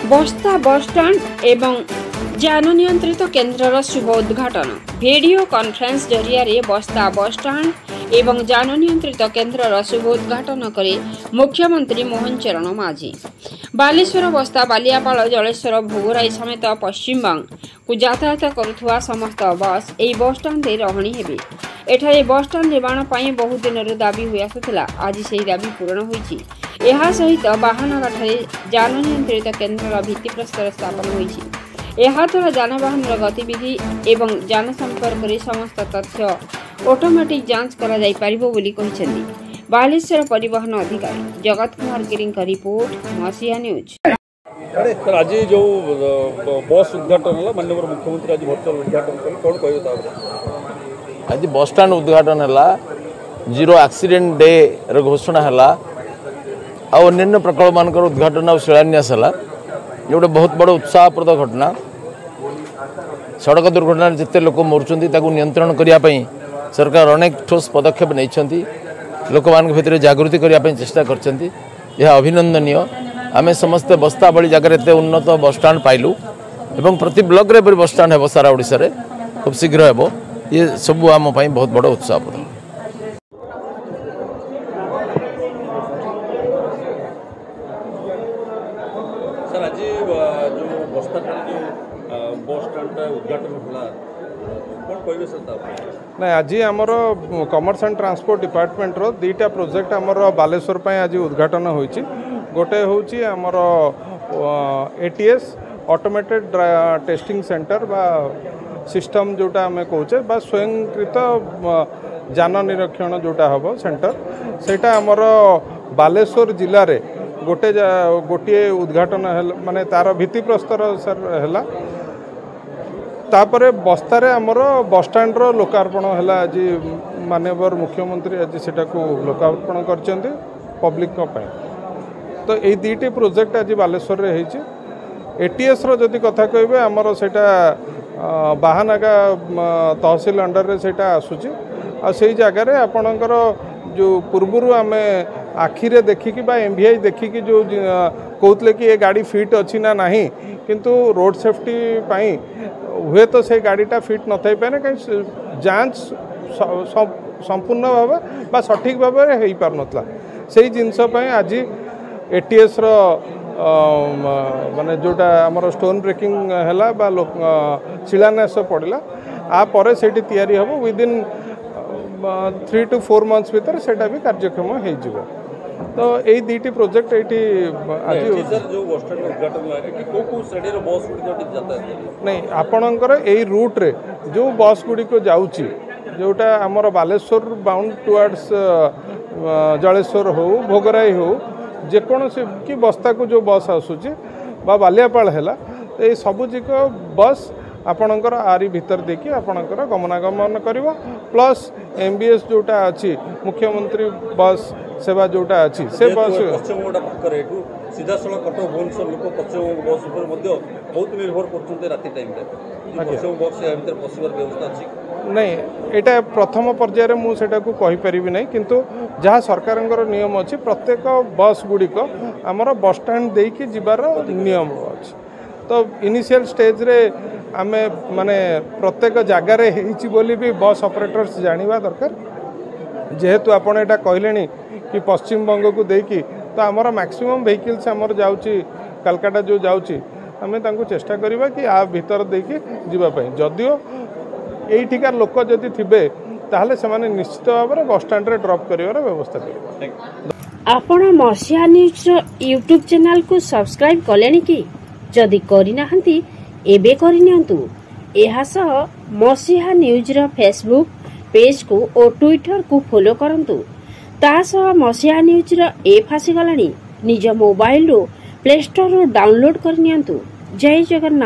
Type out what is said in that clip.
बस्ता बसस्टाण्ड एवं जान नियंत्रित केन्द्रर शुभ उद्घाटन वीडियो कॉन्फ्रेंस जरिया बस्ता बसस्टाण्ड एवं जान नियंत्रित केन्द्रर शुभ उद्घाटन करे मुख्यमंत्री मोहन चरण माझी। बालेश्वर बस्ता बालियापाल जलेश्वर भोगराई समेत पश्चिमबंग को यातायात करुवा समस्त बस यही बसस्टाण्ड रहणी हेबे। एठारे बसस्टाण्ड निर्माण पर बहु दिन दाबी हुई आसुला। आज से दाबी पूरण होईछि। एहा सहित बाहानगाठारे जान नियंत्रित केन्द्रर भित्तिप्रस्तर स्थापन होईछि। एहा द्वारा जानवाहन गतिविधि एवं जान संपर्क में समस्त तथ्य ऑटोमेटिक जांच करा जाई परिबो बोली कहिसेंती बालेश्वर परिवहन अधिकारी जगत कुमार गिरी का रिपोर्ट मसीहा न्यूज। सर आज जो बस उद्घाटन है माननीय मुख्यमंत्री आज वर्चुअल उद्घाटन कले कौन कहबे? आज बस स्टैंड उद्घाटन है, जीरो एक्सीडेंट डे रो घोषणा है, अन्य प्रकल्प मान उद्घाटन और शिलान्यास है। ये गोटे बहुत बड़ उत्साहप्रद घटना। सड़क दुर्घटना जिते लोक मरुंच नियंत्रण करने सरकार अनेक ठोस पदक्षेप नहीं लोक मान भितर जागृति करने चेष्टा कर अभिनंदनीय। आम समस्ते बस्ता बड़ी जगह एत उन्नत बस स्टाण्ड पाइलु एवं प्रति ब्लॉक रे बस स्टाण्ड है सारा ओडिशा रे खूब शीघ्र हेबो। ये सब आम बहुत बड़ उत्साहप्रद। सर आज जो बस्ता बस स्टाण्ड उद्घाटन होला कौन कहबे सर? ना आज आमर कमर्स एंड ट्रांसपोर्ट डिपार्टमेंट रो दुईटा प्रोजेक्ट आमर बालेश्वर पे आज उद्घाटन होईछि। गोटे होची आमर एटीएस ऑटोमेटेड टेस्टिंग सेंटर बा सिस्टम जोटा आम कहे बा स्वयंकृत जान निरीक्षण जोटा हम सेंटर सेटा आमर बालेश्वर जिले रे गोटे उद्घाटन माने तार भित्तिप्रस्तर सर है। तापर बस्तारे आमर बस स्टाण्ड लोकार्पण है। आज माननीय मुख्यमंत्री आज सेटा को लोकार्पण करछन्ती पब्लिक पाई। तो यही दुईटी प्रोजेक्ट आज बालेश्वर रे होईछि। एटीएस रो जदि कथा कहबे आमर सेटा बाहानगा तहसील अंडर रे सेटा आसुछि। आ सेई जगह रे आपणकर जो पूर्वरु आमे आखिरे देखिकी बा एमवीआई देखिकी जो कहते कि ये गाड़ी फिट अच्छी ना नहीं किंतु रोड सेफ्टी पाई हुए तो से गाड़ीटा फिट न थई पारे कहीं जांच संपूर्ण भाव बा सठिक भाव हो पार नथला। सेई जिनस पई आज एटीएस रो माने जोटा हमर स्टोन ब्रेकिंग हैला बा शिलान्यास पड़ला आ परे सेठी तैयारी हबो विदिन 3 to 4 months भीतर सेटा भी कार्यक्रम हो जिवो। तो यही दुईटी प्रोजेक्ट ये आज जो बस स्टैंड उद्घाटन है को को श्रेणी रो बस गुडी जाता नहीं आपणकर यही रूट रे जो बस गुडी को जाउची जोटा हमर बालेश्वर बाउंड टुवर्ड्स जलेश्वर हो भोगराई हो जेकोसी कि बस्ता को जो बस आसूची बा बालियापाल है ये सबुजिक बस आपणकर आरी भीतर देखी आपणकर गमनागमन करिवो प्लस एमबीएस जोटा अच्छी मुख्यमंत्री बस सेवा जोटा अच्छी से बस पश्चिमबंग पाखरे एठू सीधा सड़क कटक भुवनेश्वर लोक पश्चिमबंग बस ऊपर मध्य बहुत निर्भर करछन्ते राति टाइम रे पश्चिमबंग बस या भीतर पसिबार व्यवस्था अछि नहीं एटा प्रथम पर्याय रे मु सेटा को कहि परिबि नहीं किंतु जहाँ सरकारंकर नियम अछि प्रत्येक बस गुड़िक आमर बस स्टाण्ड देकी जिबार नियम अछि। तो इनिशियल स्टेज रे आमे माने प्रत्येक जगार बोली भी बस ऑपरेटर्स जानिबा दरकार। जेहेतु आपण एटा कहलेनी कि पश्चिम बंग को देकी तो आमर मैक्सिमम व्हीकल्स आमर जाउची कलकाता जो जाउची आमे तांको चेष्टा करिबा कि आ भीतर देकी जिबा पई जदियो एठिकार लोक जदि थिबे ताहले सेमाने निश्चित भाव में बस स्टाण्ड रे ड्रॉप करिवार व्यवस्था करिबा। आपण मसीहा न्यूज यूट्यूब चैनल को सब्सक्राइब कलेनी कि जदि करि नाहंती एबे करि नियंतु। एहा सह मसीहा न्यूज रो फेसबुक पेज को और ट्विटर को फॉलो करंतु। ता सह मसीहा न्यूज रो ऐप आसी गलानी निज मोबाइल रो प्ले स्टोर रो डाउनलोड कर नियंतु। जय जगन्नाथ।